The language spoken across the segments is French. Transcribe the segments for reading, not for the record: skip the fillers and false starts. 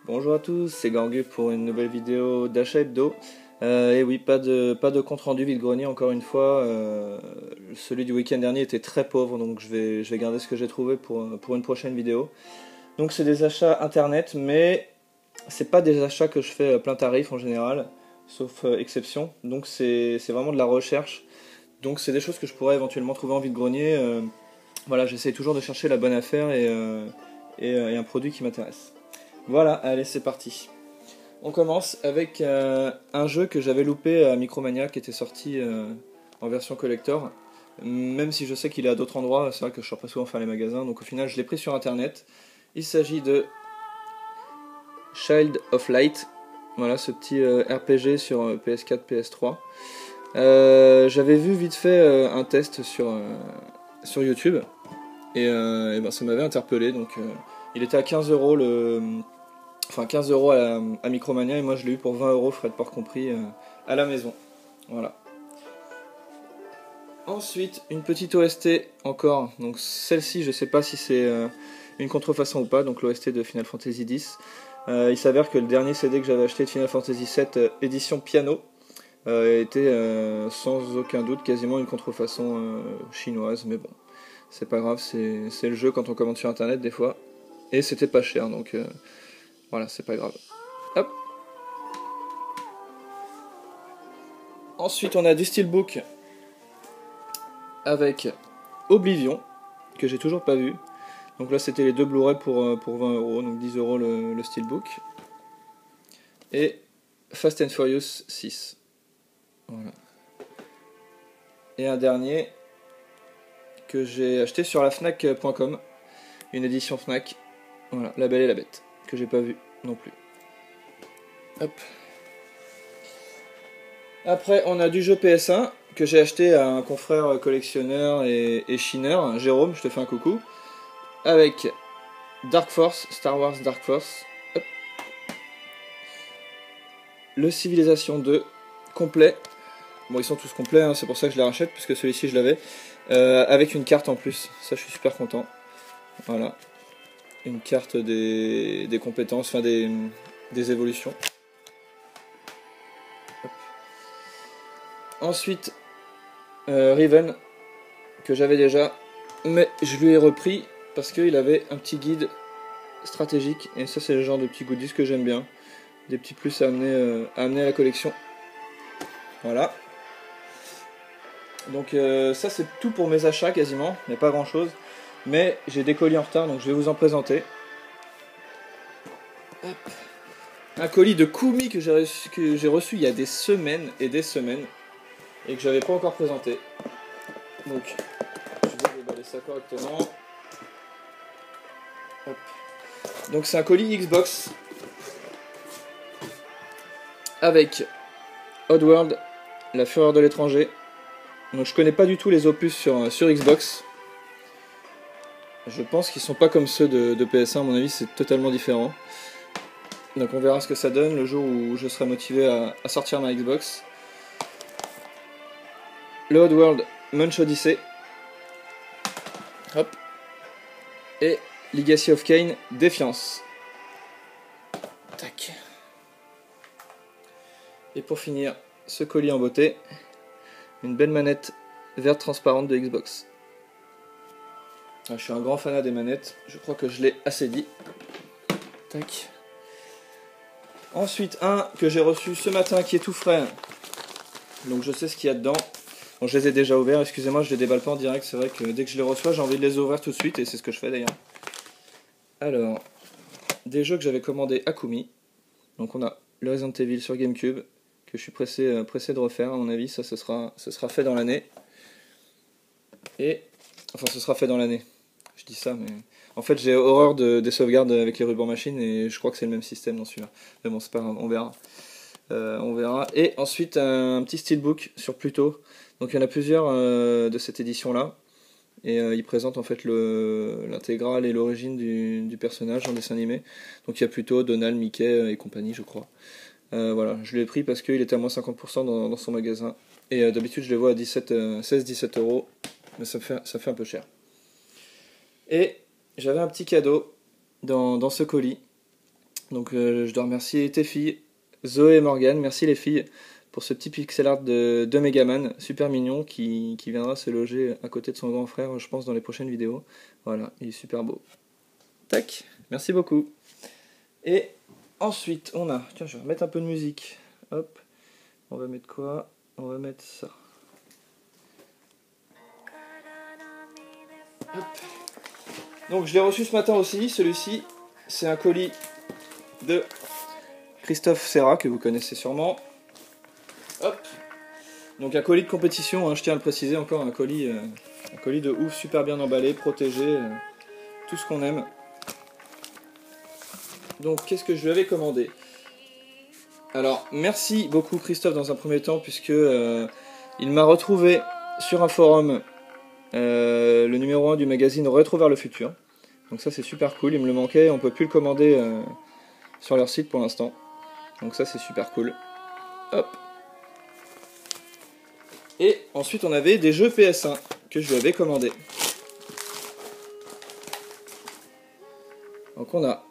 Bonjour à tous, c'est Gangu pour une nouvelle vidéo d'achat hebdo. Et oui, pas de compte rendu vide-grenier encore une fois. Celui du week-end dernier était très pauvre, donc je vais garder ce que j'ai trouvé pour une prochaine vidéo. Donc c'est des achats internet, mais c'est pas des achats que je fais plein tarif en général, sauf exception. Donc c'est vraiment de la recherche. Donc c'est des choses que je pourrais éventuellement trouver en vide-grenier. Voilà, j'essaie toujours de chercher la bonne affaire et un produit qui m'intéresse. Voilà, allez, c'est parti. On commence avec un jeu que j'avais loupé à Micromania qui était sorti en version collector. Même si je sais qu'il est à d'autres endroits, c'est vrai que je sors pas souvent faire les magasins, donc au final je l'ai pris sur internet. Il s'agit de Child of Light. Voilà, ce petit RPG sur PS4, PS3. J'avais vu vite fait un test sur YouTube et ben, ça m'avait interpellé. Donc il était à 15 € enfin 15 € à Micromania et moi je l'ai eu pour 20 €, frais de port compris, à la maison. Voilà. Ensuite, une petite OST encore. Donc celle-ci, je sais pas si c'est une contrefaçon ou pas. Donc l'OST de Final Fantasy X. Il s'avère que le dernier CD que j'avais acheté de Final Fantasy VII édition piano était sans aucun doute quasiment une contrefaçon chinoise. Mais bon, c'est pas grave, c'est le jeu quand on commande sur internet des fois. Et c'était pas cher, donc voilà, c'est pas grave. Hop. Ensuite, on a du Steelbook avec Oblivion, que j'ai toujours pas vu. Donc là, c'était les deux Blu-ray pour 20 €, donc 10 € le Steelbook. Et Fast and Furious 6. Voilà. Et un dernier que j'ai acheté sur la Fnac.com, une édition Fnac. Voilà, La Belle et la Bête, que j'ai pas vu non plus. Hop. Après, on a du jeu PS1 que j'ai acheté à un confrère collectionneur et chineur, Jérôme, je te fais un coucou, avec Dark Force, Star Wars Dark Force, hop. Le Civilization 2 complet. Bon, ils sont tous complets, hein, c'est pour ça que je les rachète, puisque celui-ci je l'avais, avec une carte en plus. Ça, je suis super content. Voilà, une carte des compétences, enfin des évolutions. Hop. Ensuite, Riven, que j'avais déjà, mais je lui ai repris parce qu'il avait un petit guide stratégique, et ça c'est le genre de petits goodies que j'aime bien, des petits plus à amener à la collection. Voilà. Donc ça c'est tout pour mes achats quasiment, il n'y a pas grand chose, mais j'ai des colis en retard donc je vais vous en présenter. Hop. Un colis de Kumi que j'ai reçu il y a des semaines et des semaines et que j'avais pas encore présenté. Donc je vais déballer ça correctement. Hop. Donc c'est un colis Xbox avec Oddworld, La Fureur de l'étranger. Donc je connais pas du tout les opus sur Xbox. Je pense qu'ils sont pas comme ceux de PS1, à mon avis c'est totalement différent. Donc on verra ce que ça donne le jour où je serai motivé à sortir ma Xbox. Le Oddworld Munch Odyssey. Hop. Et Legacy of Kain Défiance. Tac. Et pour finir, ce colis en beauté, une belle manette verte transparente de Xbox. Je suis un grand fanat des manettes, je crois que je l'ai assez dit. Tac. Ensuite, un que j'ai reçu ce matin qui est tout frais. Donc je sais ce qu'il y a dedans. Bon, je les ai déjà ouverts, excusez-moi, je les déballe pas en direct. C'est vrai que dès que je les reçois, j'ai envie de les ouvrir tout de suite et c'est ce que je fais d'ailleurs. Alors, des jeux que j'avais commandés à Kumi. Donc on a le Resident Evil sur GameCube, que je suis pressé de refaire, à mon avis. Ça, ce sera fait dans l'année. Et, enfin, ce sera fait dans l'année. Je dis ça, mais en fait, j'ai horreur des sauvegardes avec les rubans machines et je crois que c'est le même système dans celui-là. Mais bon, c'est pas grave, on verra. On verra. Et ensuite, un petit steelbook sur Pluto. Donc, il y en a plusieurs de cette édition-là. Et il présente en fait l'intégrale et l'origine du personnage en dessin animé. Donc, il y a Pluto, Donald, Mickey et compagnie, je crois. Voilà, je l'ai pris parce qu'il était à moins 50% dans son magasin. Et d'habitude, je les vois à 16-17 €. Mais ça fait un peu cher. Et j'avais un petit cadeau dans ce colis. Donc je dois remercier tes filles, Zoé et Morgane, merci les filles, pour ce petit pixel art de Megaman, super mignon, qui viendra se loger à côté de son grand frère, je pense, dans les prochaines vidéos. Voilà, il est super beau. Tac, merci beaucoup. Et ensuite, on a... Tiens, je vais remettre un peu de musique. Hop, on va mettre quoi? On va mettre ça. Hop. Donc je l'ai reçu ce matin aussi, celui-ci, c'est un colis de Christophe Serra, que vous connaissez sûrement. Hop. Donc un colis de compétition, hein, je tiens à le préciser, encore un colis de ouf, super bien emballé, protégé, tout ce qu'on aime. Donc qu'est-ce que je lui avais commandé? Alors merci beaucoup Christophe dans un premier temps, puisque il m'a retrouvé sur un forum le numéro 1 du magazine Rétro vers le futur. Donc ça c'est super cool, il me le manquait, on peut plus le commander sur leur site pour l'instant. Donc ça c'est super cool. Hop. Et ensuite on avait des jeux PS1 que je lui avais commandés. Donc on a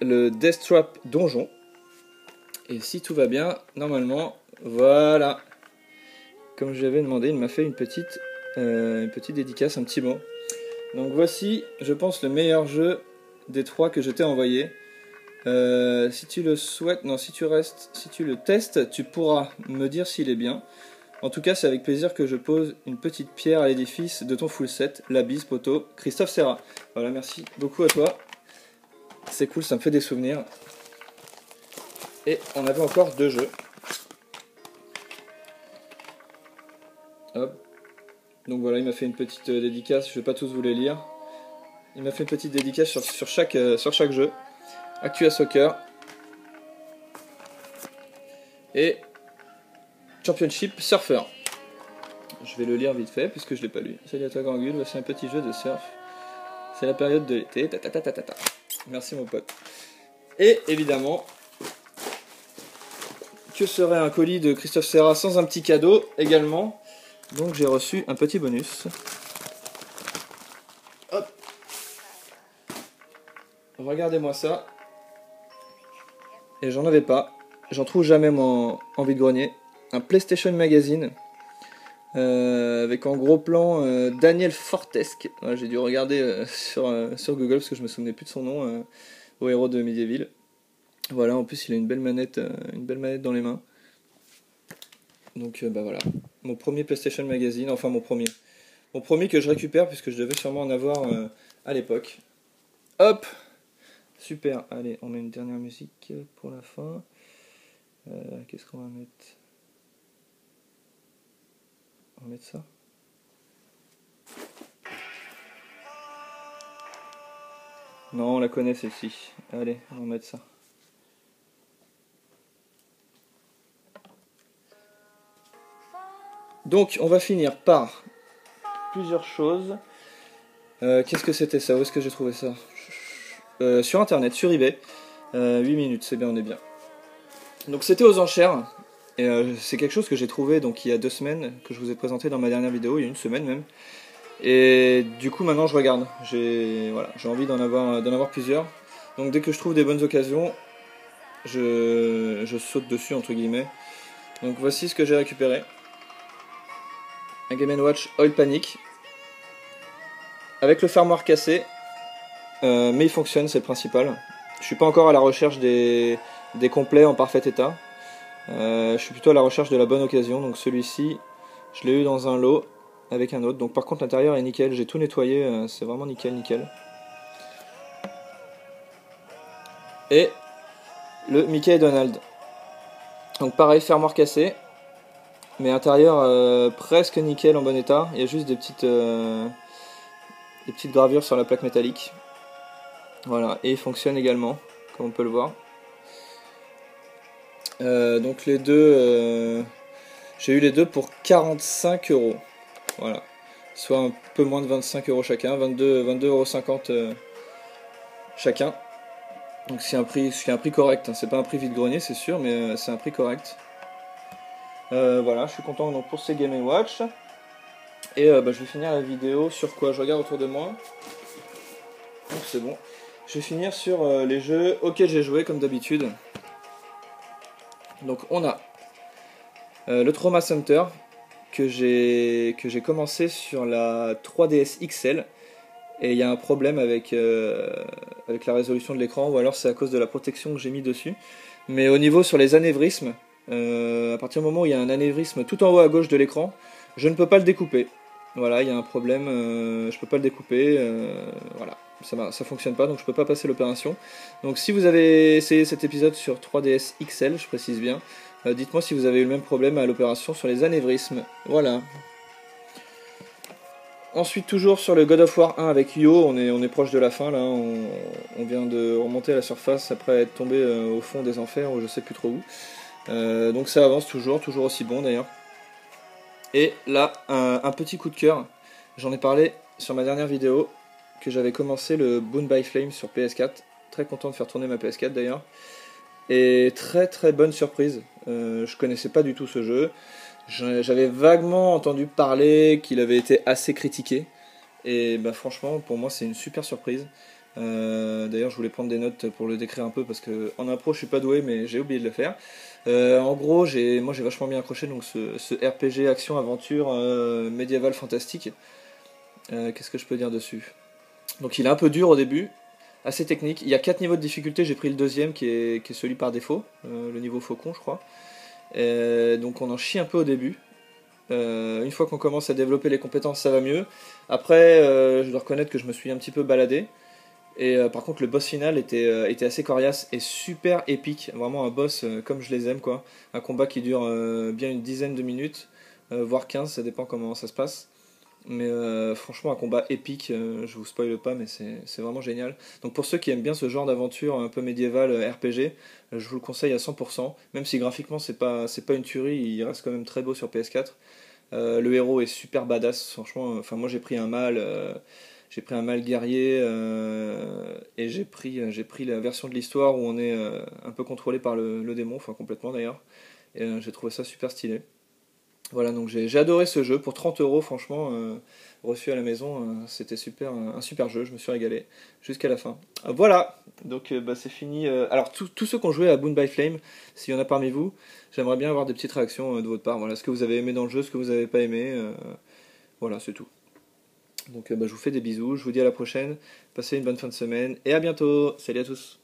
le Death Trap Donjon. Et si tout va bien, normalement, voilà. Comme je l'avais demandé, il m'a fait une petite dédicace, un petit mot. Donc voici, je pense, le meilleur jeu des 3 que je t'ai envoyé. Si tu le souhaites, non, si tu le testes, tu pourras me dire s'il est bien. En tout cas, c'est avec plaisir que je pose une petite pierre à l'édifice de ton full set. La bise, poto, Christophe Serra. Voilà, merci beaucoup à toi. C'est cool, ça me fait des souvenirs. Et on avait encore 2 jeux. Hop. Donc voilà, il m'a fait une petite dédicace, je vais pas tous vous les lire. Il m'a fait une petite dédicace sur chaque jeu. Actua Soccer. Et Championship Surfer. Je vais le lire vite fait puisque je l'ai pas lu. Salut à toi Gangul, voici un petit jeu de surf. C'est la période de l'été. Merci mon pote. Et évidemment, que serait un colis de Christophe Serra sans un petit cadeau également. Donc j'ai reçu un petit bonus. Hop. Regardez-moi ça. Et j'en avais pas. J'en trouve jamais moi en vide-grenier. Un PlayStation Magazine. Avec en gros plan Daniel Fortesque. Ouais, j'ai dû regarder sur Google parce que je me souvenais plus de son nom. Au héros de Medieval. Voilà, en plus il a une belle manette dans les mains. Donc bah voilà. Mon premier PlayStation Magazine, enfin mon premier que je récupère puisque je devais sûrement en avoir à l'époque. Hop. Super, allez, on met une dernière musique pour la fin. Qu'est-ce qu'on va mettre? On va mettre ça. Non, on la connaît celle-ci. Allez, on va mettre ça. Donc, on va finir par plusieurs choses. Qu'est-ce que c'était ça? Où est-ce que j'ai trouvé ça? Sur internet, sur eBay. 8 minutes, c'est bien, on est bien. Donc c'était aux enchères. Et c'est quelque chose que j'ai trouvé donc il y a 2 semaines, que je vous ai présenté dans ma dernière vidéo, il y a 1 semaine même. Et du coup maintenant je regarde. J'ai envie d'en avoir plusieurs. Donc dès que je trouve des bonnes occasions, je saute dessus entre guillemets. Donc voici ce que j'ai récupéré. Un Game & Watch Oil Panic. Avec le fermoir cassé. Mais il fonctionne, c'est le principal. Je suis pas encore à la recherche des complets en parfait état. Je suis plutôt à la recherche de la bonne occasion. Donc celui-ci, je l'ai eu dans un lot avec un autre. Donc par contre l'intérieur est nickel, j'ai tout nettoyé, c'est vraiment nickel. Et le Mickey et Donald. Donc pareil, fermoir cassé, mais intérieur presque nickel, en bon état. Il y a juste des petites gravures sur la plaque métallique. Voilà, et il fonctionne également, comme on peut le voir. Donc les deux, j'ai eu les deux pour 45 €. Voilà, soit un peu moins de 25 € chacun, 22,50 € chacun. Donc c'est un prix correct, hein. C'est pas un prix vide-grenier c'est sûr, mais c'est un prix correct. Voilà, je suis content donc pour ces Game & Watch. Et je vais finir la vidéo sur quoi? Je regarde autour de moi. Donc c'est bon. Je vais finir sur les jeux auxquels j'ai joué comme d'habitude. Donc on a le Trauma Center que j'ai commencé sur la 3DS XL. Et il y a un problème avec la résolution de l'écran, ou alors c'est à cause de la protection que j'ai mis dessus. Mais au niveau sur les anévrismes, à partir du moment où il y a un anévrisme tout en haut à gauche de l'écran, je ne peux pas le découper. Voilà, il y a un problème, je peux pas le découper, voilà, ça fonctionne pas, donc je peux pas passer l'opération. Donc si vous avez essayé cet épisode sur 3DS XL, je précise bien, dites-moi si vous avez eu le même problème à l'opération sur les anévrismes. Voilà. Ensuite, toujours sur le God of War 1 avec Io, on est proche de la fin là, on vient de remonter à la surface après être tombé au fond des enfers ou je sais plus trop où. Donc ça avance toujours aussi bon d'ailleurs. Et là, un petit coup de cœur, j'en ai parlé sur ma dernière vidéo, que j'avais commencé le Boon by Flame sur PS4. Très content de faire tourner ma PS4 d'ailleurs. Et très très bonne surprise, je connaissais pas du tout ce jeu. J'avais vaguement entendu parler qu'il avait été assez critiqué. Et bah franchement, pour moi, c'est une super surprise. D'ailleurs, je voulais prendre des notes pour le décrire un peu parce que en impro, je suis pas doué, mais j'ai oublié de le faire. En gros, moi, j'ai vachement bien accroché donc ce RPG action aventure médiéval fantastique. Qu'est-ce que je peux dire dessus? Donc, il est un peu dur au début, assez technique. Il y a 4 niveaux de difficulté. J'ai pris le deuxième qui est celui par défaut, le niveau faucon, je crois. Donc, on en chie un peu au début. Une fois qu'on commence à développer les compétences, ça va mieux. Après, je dois reconnaître que je me suis un petit peu baladé. Et par contre, le boss final était assez coriace et super épique. Vraiment un boss comme je les aime, quoi. Un combat qui dure bien une dizaine de minutes, voire 15, ça dépend comment ça se passe. Mais franchement, un combat épique, je vous spoile pas, mais c'est vraiment génial. Donc pour ceux qui aiment bien ce genre d'aventure un peu médiévale RPG, je vous le conseille à 100%. Même si graphiquement c'est pas une tuerie, il reste quand même très beau sur PS4. Le héros est super badass, franchement. Enfin moi j'ai pris un mal guerrier et j'ai pris la version de l'histoire où on est un peu contrôlé par le démon, enfin complètement d'ailleurs. Et j'ai trouvé ça super stylé. Voilà, donc j'ai adoré ce jeu pour 30 €, franchement, reçu à la maison, c'était super, un super jeu, je me suis régalé jusqu'à la fin. Voilà, donc bah, c'est fini. Alors, tous ceux qui ont joué à Boon by Flame, s'il y en a parmi vous, j'aimerais bien avoir des petites réactions de votre part. Voilà, ce que vous avez aimé dans le jeu, ce que vous n'avez pas aimé, voilà, c'est tout. Donc, bah, je vous fais des bisous, je vous dis à la prochaine, passez une bonne fin de semaine et à bientôt. Salut à tous.